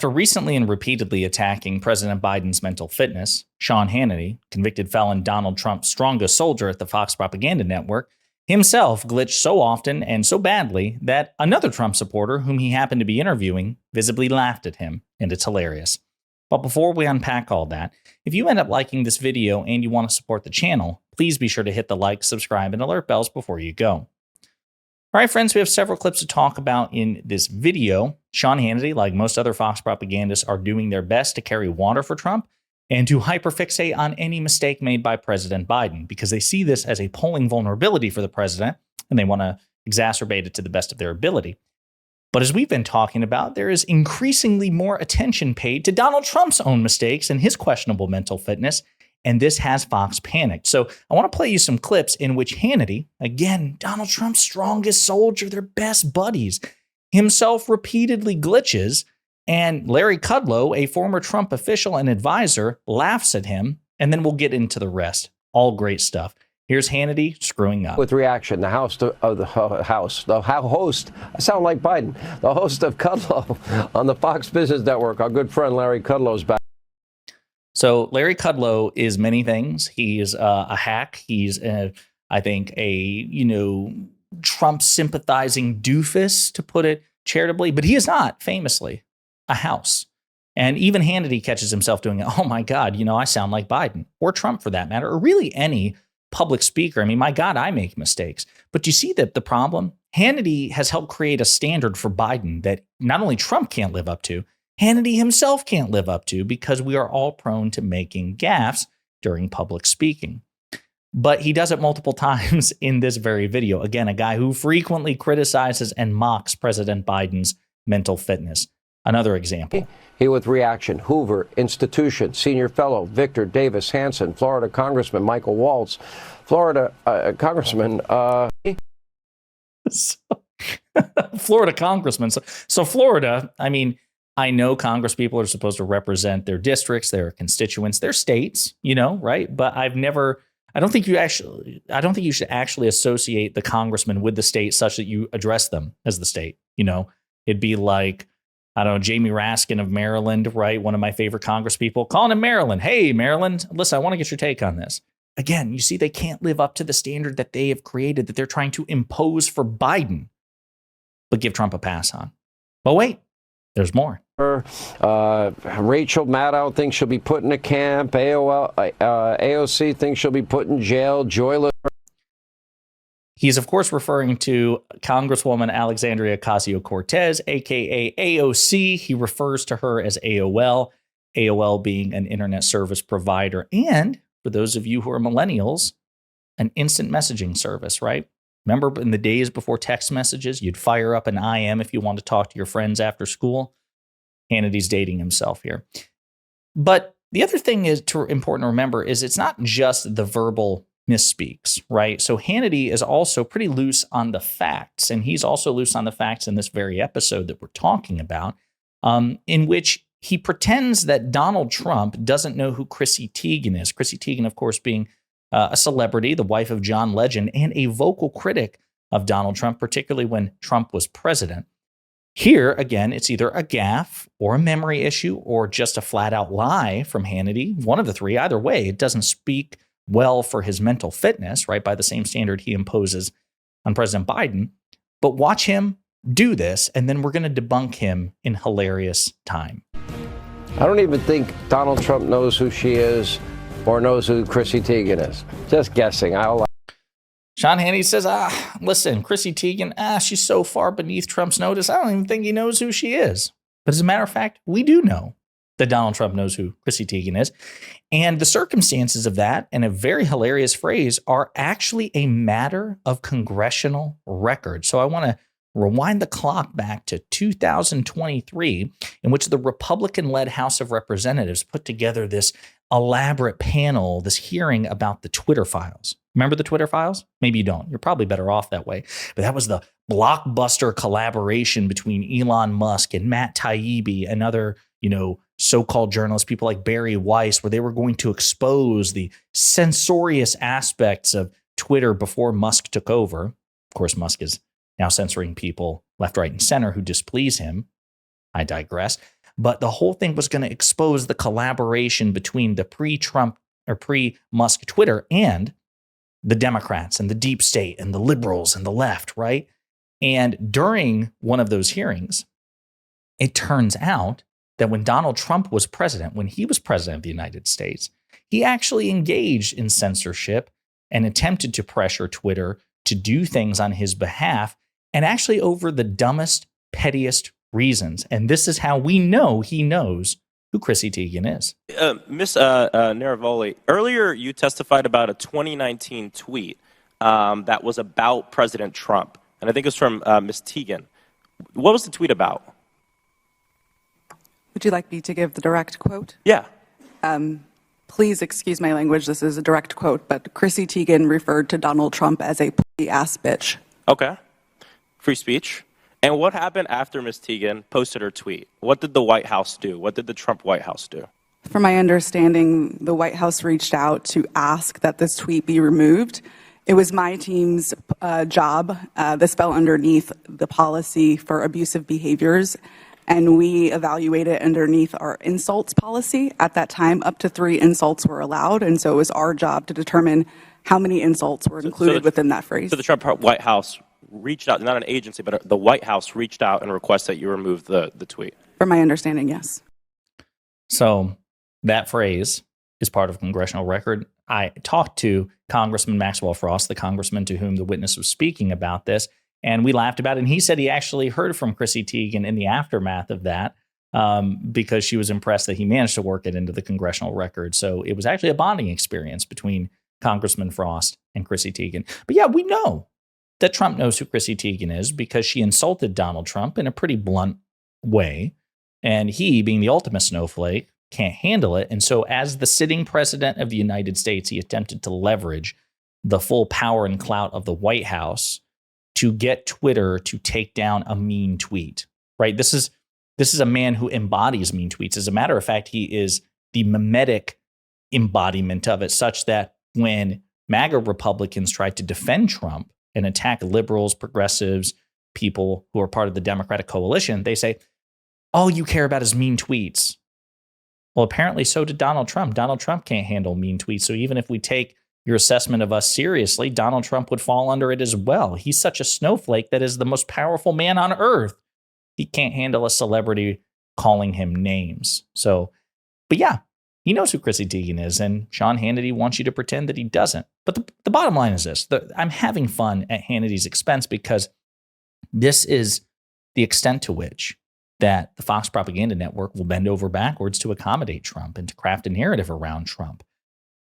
After recently and repeatedly attacking President Biden's mental fitness, Sean Hannity, convicted felon Donald Trump's strongest soldier at the Fox Propaganda Network, himself glitched so often and so badly that another Trump supporter whom he happened to be interviewing visibly laughed at him, and it's hilarious. But before we unpack all that, if you end up liking this video and you want to support the channel, please be sure to hit the like, subscribe, and alert bells before you go. All right, friends, we have several clips to talk about in this video. Sean Hannity, like most other Fox propagandists, are doing their best to carry water for Trump and to hyperfixate on any mistake made by President Biden because they see this as a polling vulnerability for the president and they want to exacerbate it to the best of their ability. But as we've been talking about, there is increasingly more attention paid to Donald Trump's own mistakes and his questionable mental fitness, and this has Fox panicked. So I want to play you some clips in which Hannity, again, Donald Trump's strongest soldier, their best buddies, himself repeatedly glitches, and Larry Kudlow, a former Trump official and advisor, laughs at him, and then we'll get into the rest. All great stuff. Here's Hannity screwing up. With reaction, the host, I sound like Biden, the host of Kudlow on the Fox Business Network, our good friend Larry Kudlow's back. So Larry Kudlow is many things. He is a hack. He's, I think, a, Trump sympathizing doofus, to put it charitably, but he is not famously a house. And even Hannity catches himself doing it. Oh my God, I sound like Biden or Trump for that matter, or really any public speaker. I mean, my God, I make mistakes. But you see that the problem? Hannity has helped create a standard for Biden that not only Trump can't live up to, Hannity himself can't live up to, because we are all prone to making gaffes during public speaking. But he does it multiple times in this very video. Again, a guy who frequently criticizes and mocks President Biden's mental fitness. Another example. Here with reaction, Hoover Institution Senior Fellow Victor Davis Hanson, Florida Congressman Michael Waltz, Florida Congressman. Florida Congressman. So Florida, I mean, I know Congress people are supposed to represent their districts, their constituents, their states, right? But I don't think you should actually associate the congressman with the state such that you address them as the state. It'd be like, I don't know, Jamie Raskin of Maryland, right? One of my favorite Congress people, calling him Maryland. Hey, Maryland, listen, I want to get your take on this. Again, you see, they can't live up to the standard that they have created, that they're trying to impose for Biden, but give Trump a pass on. But wait, there's more. Rachel Maddow thinks she'll be put in a camp. AOC thinks she'll be put in jail. Joyless. He's, of course, referring to Congresswoman Alexandria Ocasio-Cortez, a.k.a. AOC. He refers to her as AOL, AOL being an internet service provider. And for those of you who are millennials, an instant messaging service, right? Remember in the days before text messages, you'd fire up an IM if you want to talk to your friends after school? Hannity's dating himself here. But the other thing is important to remember is it's not just the verbal misspeaks, right? So Hannity is also pretty loose on the facts, and he's also loose on the facts in this very episode that we're talking about, in which he pretends that Donald Trump doesn't know who Chrissy Teigen is. Chrissy Teigen, of course, being a celebrity, the wife of John Legend, and a vocal critic of Donald Trump, particularly when Trump was president. Here, again, it's either a gaffe or a memory issue or just a flat out lie from Hannity. One of the three. Either way, it doesn't speak well for his mental fitness, right, by the same standard he imposes on President Biden. But watch him do this, and then we're going to debunk him in hilarious time. I don't even think Donald Trump knows who she is or knows who Chrissy Teigen is. Just guessing. Sean Hannity says, listen, Chrissy Teigen, she's so far beneath Trump's notice, I don't even think he knows who she is. But as a matter of fact, we do know that Donald Trump knows who Chrissy Teigen is. And the circumstances of that, and a very hilarious phrase, are actually a matter of congressional record. So I want to rewind the clock back to 2023, in which the Republican-led House of Representatives put together this elaborate panel, this hearing about the Twitter files. Remember the Twitter files? Maybe you don't. You're probably better off that way. But that was the blockbuster collaboration between Elon Musk and Matt Taibbi and other, so-called journalists, people like Barry Weiss, where they were going to expose the censorious aspects of Twitter before Musk took over. Of course, Musk is now censoring people left, right, and center who displease him. I digress. But the whole thing was going to expose the collaboration between the pre-Trump or pre-Musk Twitter and the Democrats and the deep state and the liberals and the left, right? And during one of those hearings, it turns out that when Donald Trump was president, when he was president of the United States, he actually engaged in censorship and attempted to pressure Twitter to do things on his behalf, and actually over the dumbest, pettiest reasons. And this is how we know he knows who Chrissy Teigen is. Ms. Naravoli, earlier you testified about a 2019 tweet that was about President Trump, and I think it was from Ms. Teigen. What was the tweet about? Would you like me to give the direct quote? Yeah. Please excuse my language. This is a direct quote, but Chrissy Teigen referred to Donald Trump as a ass bitch. Okay. Free speech. And what happened after Ms. Teigen posted her tweet? What did the White House do? What did the Trump White House do? From my understanding, the White House reached out to ask that this tweet be removed. It was my team's job. This fell underneath the policy for abusive behaviors, and we evaluated underneath our insults policy. At that time, up to 3 insults were allowed, and so it was our job to determine how many insults were included within that phrase. So the Trump White House reached out, not an agency, but the White House reached out and requested that you remove the tweet? From my understanding, yes. So that phrase is part of congressional record. I talked to Congressman Maxwell Frost, the congressman to whom the witness was speaking about this, and we laughed about it. And he said he actually heard from Chrissy Teigen in the aftermath of that because she was impressed that he managed to work it into the congressional record. So it was actually a bonding experience between Congressman Frost and Chrissy Teigen. But yeah, we know that Trump knows who Chrissy Teigen is because she insulted Donald Trump in a pretty blunt way. And he, being the ultimate snowflake, can't handle it. And so as the sitting president of the United States, he attempted to leverage the full power and clout of the White House to get Twitter to take down a mean tweet, right? This is a man who embodies mean tweets. As a matter of fact, he is the mimetic embodiment of it, such that when MAGA Republicans tried to defend Trump and attack liberals, progressives, people who are part of the Democratic coalition, they say, all you care about is mean tweets. Well, apparently so did Donald Trump. Donald Trump can't handle mean tweets. So even if we take your assessment of us seriously, Donald Trump would fall under it as well. He's such a snowflake that is the most powerful man on earth. He can't handle a celebrity calling him names. So, but yeah, he knows who Chrissy Teigen is, and Sean Hannity wants you to pretend that he doesn't. But the bottom line is this. I'm having fun at Hannity's expense because this is the extent to which that the Fox Propaganda Network will bend over backwards to accommodate Trump and to craft a narrative around Trump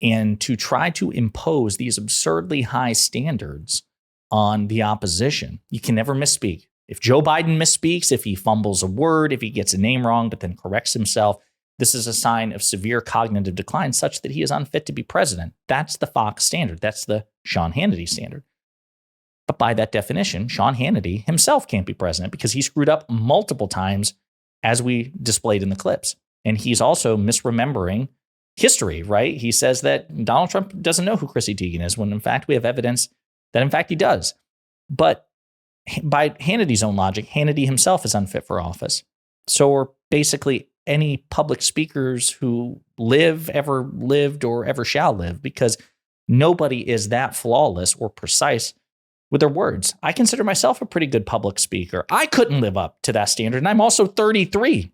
and to try to impose these absurdly high standards on the opposition. You can never misspeak. If Joe Biden misspeaks, if he fumbles a word, if he gets a name wrong but then corrects himself, this is a sign of severe cognitive decline such that he is unfit to be president. That's the Fox standard. That's the Sean Hannity standard. But by that definition, Sean Hannity himself can't be president because he screwed up multiple times as we displayed in the clips. And he's also misremembering history, right? He says that Donald Trump doesn't know who Chrissy Teigen is when in fact we have evidence that in fact he does. But by Hannity's own logic, Hannity himself is unfit for office. So are basically any public speakers who ever lived, or ever shall live, because nobody is that flawless or precise with their words. I consider myself a pretty good public speaker. I couldn't live up to that standard, and I'm also 33.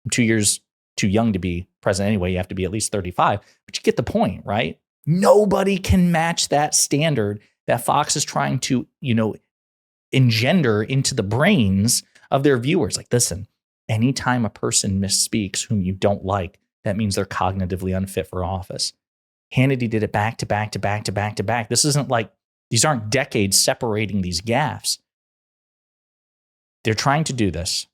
I'm 2 years too young to be president anyway. You have to be at least 35, but you get the point, right? Nobody can match that standard that Fox is trying to, engender into the brains of their viewers. Like, listen, anytime a person misspeaks whom you don't like, that means they're cognitively unfit for office. Hannity did it back to back to back to back to back. This isn't like, these aren't decades separating these gaffes. They're trying to do this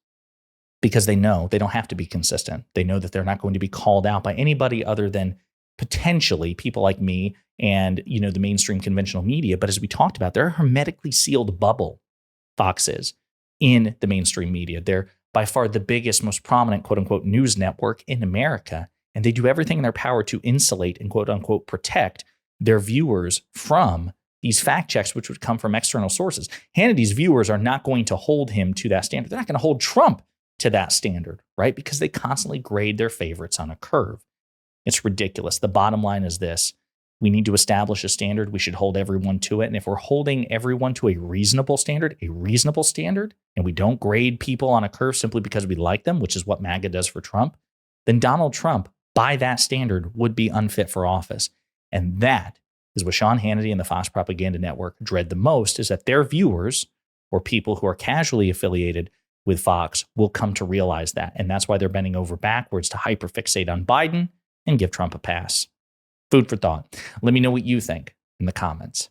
because they know they don't have to be consistent. They know that they're not going to be called out by anybody other than potentially people like me and, the mainstream conventional media. But as we talked about, they're a hermetically sealed bubble, Fox is, in the mainstream media. They're by far the biggest, most prominent, quote unquote, news network in America. And they do everything in their power to insulate and, quote unquote, protect their viewers from these fact checks, which would come from external sources. Hannity's viewers are not going to hold him to that standard. They're not going to hold Trump to that standard, right? Because they constantly grade their favorites on a curve. It's ridiculous. The bottom line is this. We need to establish a standard. We should hold everyone to it. And if we're holding everyone to a reasonable standard, and we don't grade people on a curve simply because we like them, which is what MAGA does for Trump, then Donald Trump, by that standard, would be unfit for office. And that is what Sean Hannity and the Fox Propaganda Network dread the most, is that their viewers or people who are casually affiliated with Fox will come to realize that. And that's why they're bending over backwards to hyperfixate on Biden and give Trump a pass. Food for thought. Let me know what you think in the comments.